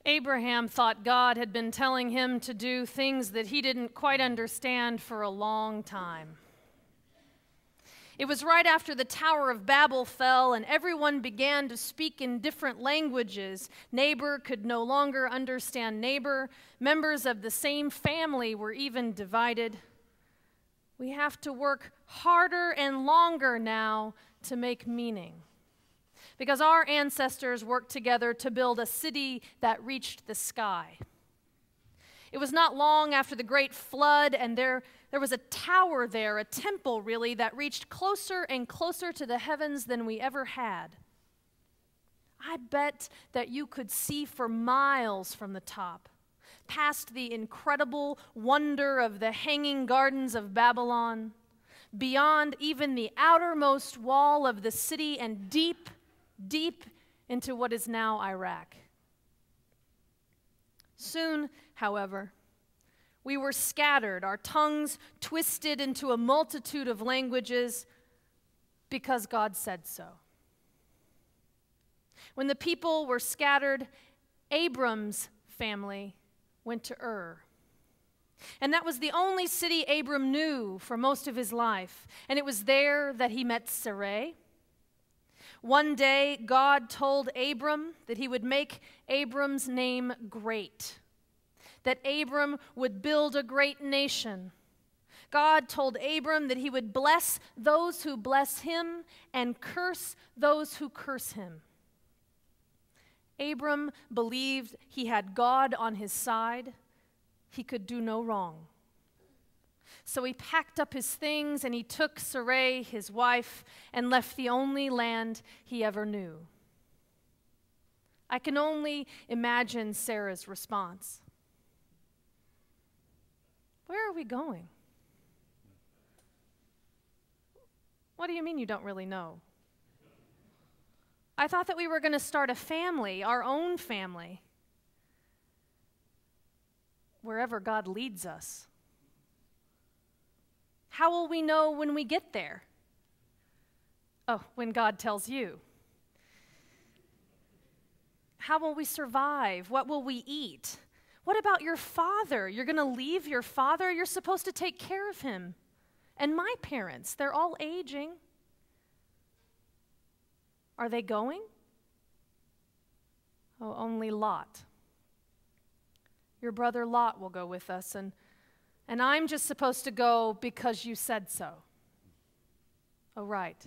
Abraham thought God had been telling him to do things that he didn't quite understand for a long time. It was right after the Tower of Babel fell and everyone began to speak in different languages. Neighbor could no longer understand neighbor. Members of the same family were even divided. We have to work harder and longer now to make meaning, because our ancestors worked together to build a city that reached the sky. It was not long after the great flood, and there was a tower there, a temple really, that reached closer and closer to the heavens than we ever had. I bet that you could see for miles from the top, past the incredible wonder of the hanging gardens of Babylon, beyond even the outermost wall of the city, and deep, deep into what is now Iraq. Soon, however, we were scattered, our tongues twisted into a multitude of languages because God said so. When the people were scattered, Abram's family went to Ur. And that was the only city Abram knew for most of his life. And it was there that he met Sarai. One day, God told Abram that he would make Abram's name great, that Abram would build a great nation. God told Abram that he would bless those who bless him and curse those who curse him. Abram believed he had God on his side. He could do no wrong. So he packed up his things and he took Sarai, his wife, and left the only land he ever knew. I can only imagine Sarah's response. Where are we going? What do you mean you don't really know? I thought that we were going to start a family, our own family, wherever God leads us. How will we know when we get there? Oh, when God tells you. How will we survive? What will we eat? What about your father? You're going to leave your father? You're supposed to take care of him. And my parents, they're all aging. Are they going? Oh, only Lot. Your brother Lot will go with us, and I'm just supposed to go because you said so. Oh, right,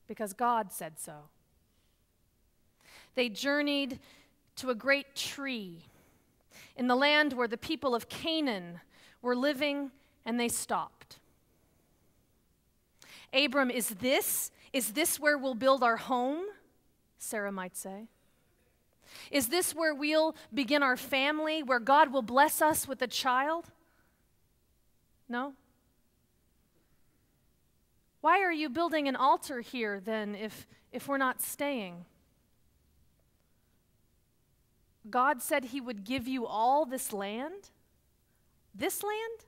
because God said so. They journeyed to a great tree in the land where the people of Canaan were living, and they stopped. Abram, is this where we'll build our home? Sarah might say. Is this where we'll begin our family, where God will bless us with a child? No? Why are you building an altar here then if we're not staying? God said he would give you all this land? This land?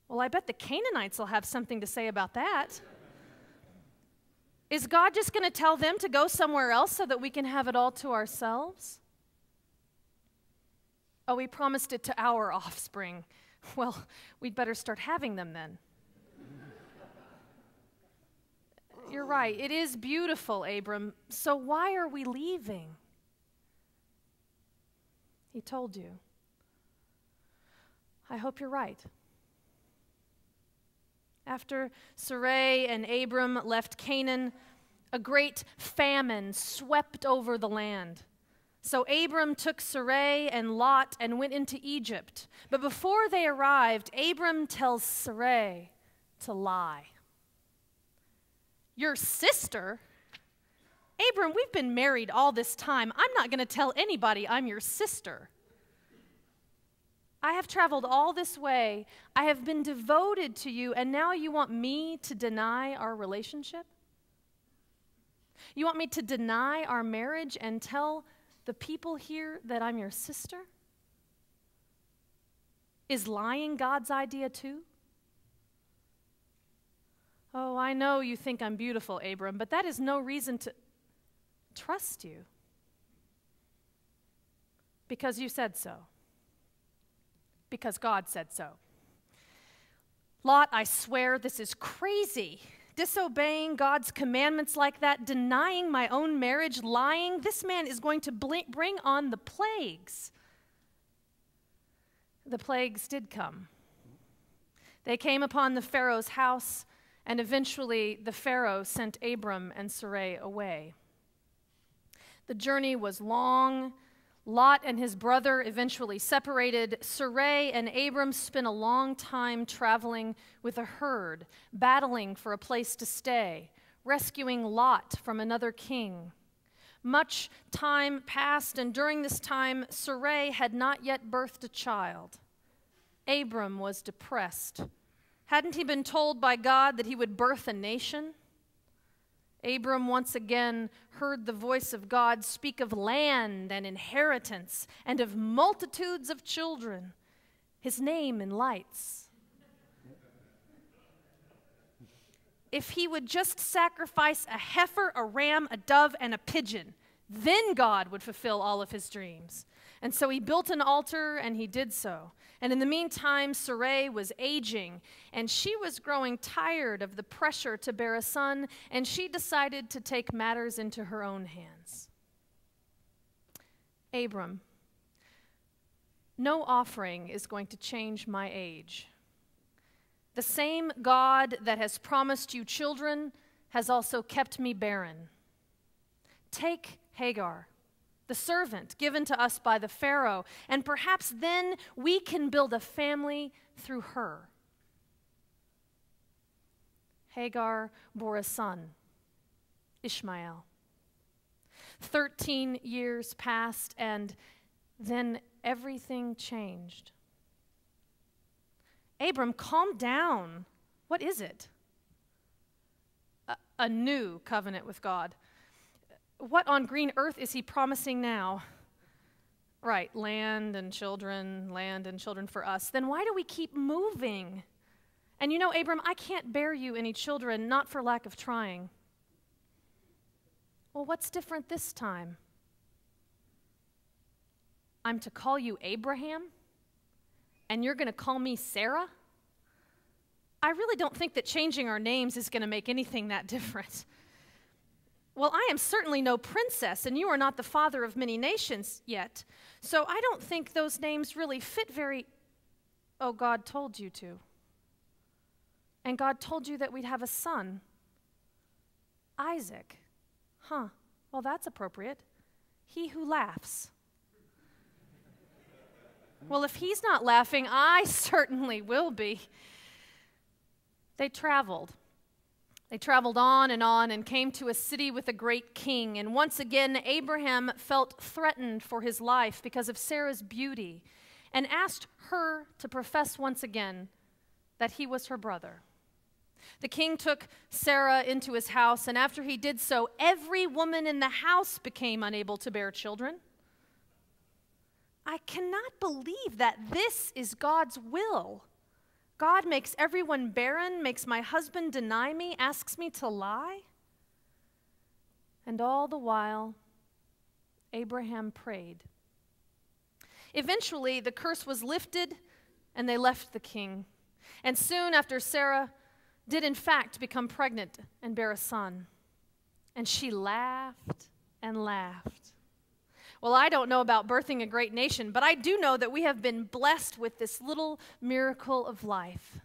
Well, I bet the Canaanites will have something to say about that. Is God just going to tell them to go somewhere else so that we can have it all to ourselves? Oh, we promised it to our offspring. Well, we'd better start having them then. You're right. It is beautiful, Abram. So why are we leaving? He told you. I hope you're right. After Sarai and Abram left Canaan, a great famine swept over the land. So Abram took Sarai and Lot and went into Egypt. But before they arrived, Abram tells Sarai to lie. Your sister? Abram, we've been married all this time. I'm not going to tell anybody I'm your sister. I have traveled all this way. I have been devoted to you, and now you want me to deny our relationship? You want me to deny our marriage and tell the people here that I'm your sister? Is lying God's idea too? Oh, I know you think I'm beautiful, Abram, but that is no reason to trust you. Because you said so. Because God said so. Lot, I swear this is crazy. Disobeying God's commandments like that, denying my own marriage, lying. This man is going to bring on the plagues. The plagues did come. They came upon the Pharaoh's house, and eventually the Pharaoh sent Abram and Sarai away. The journey was long. Lot and his brother eventually separated. Sarai and Abram spent a long time traveling with a herd, battling for a place to stay, rescuing Lot from another king. Much time passed, and during this time, Sarai had not yet birthed a child. Abram was depressed. Hadn't he been told by God that he would birth a nation? Abram once again heard the voice of God speak of land and inheritance and of multitudes of children, his name in lights. If he would just sacrifice a heifer, a ram, a dove, and a pigeon, then God would fulfill all of his dreams. And so he built an altar, and he did so. And in the meantime, Sarai was aging, and she was growing tired of the pressure to bear a son, and she decided to take matters into her own hands. Abram, no offering is going to change my age. The same God that has promised you children has also kept me barren. Take Hagar, the servant given to us by the Pharaoh, and perhaps then we can build a family through her. Hagar bore a son, Ishmael. 13 years passed, and then everything changed. Abram, calm down. What is it? A new covenant with God. What on green earth is he promising now? Right, land and children for us. Then why do we keep moving? And you know, Abram, I can't bear you any children, not for lack of trying. Well, what's different this time? I'm to call you Abraham, and you're going to call me Sarah? I really don't think that changing our names is going to make anything that different. Well, I am certainly no princess, and you are not the father of many nations yet, so I don't think those names really fit very... Oh, God told you to. And God told you that we'd have a son, Isaac. Huh, well, that's appropriate. He who laughs. Well, if he's not laughing, I certainly will be. They traveled. They traveled on and came to a city with a great king. And once again, Abraham felt threatened for his life because of Sarah's beauty and asked her to profess once again that he was her brother. The king took Sarah into his house, and after he did so, every woman in the house became unable to bear children. I cannot believe that this is God's will. God makes everyone barren, makes my husband deny me, asks me to lie. And all the while, Abraham prayed. Eventually, the curse was lifted, and they left the king. And soon after, Sarah did in fact become pregnant and bear a son. And she laughed and laughed. Well, I don't know about birthing a great nation, but I do know that we have been blessed with this little miracle of life.